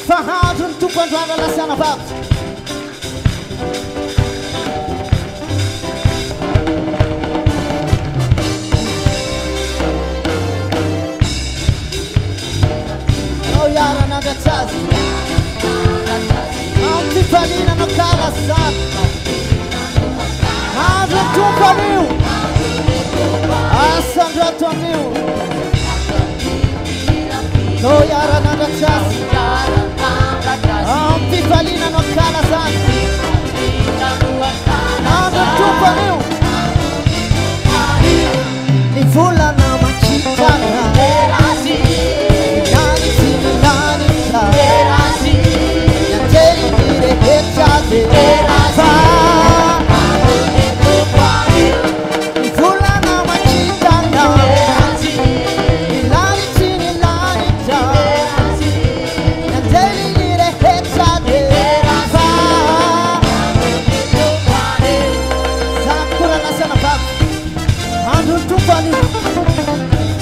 Fahadron tumpandrona lasana vavy Oh yara nangatsazy Ampifanina no kalasana Hadron tumpanio Asandratonio Oh yara nangatsazy Ampifanina no kalasana Hadron tumpanio Ni volana makitana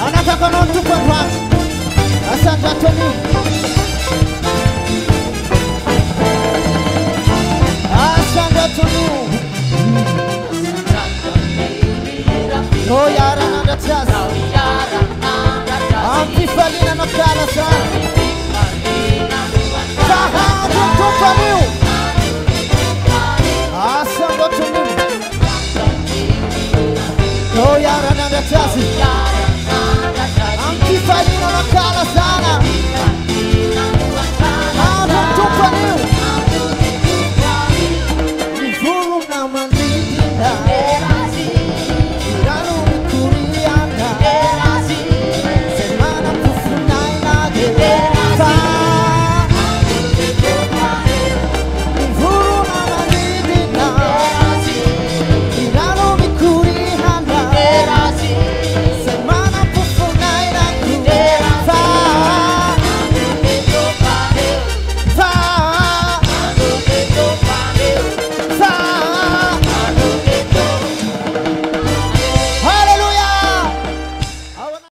Anataka non tu kwa Asante Antonio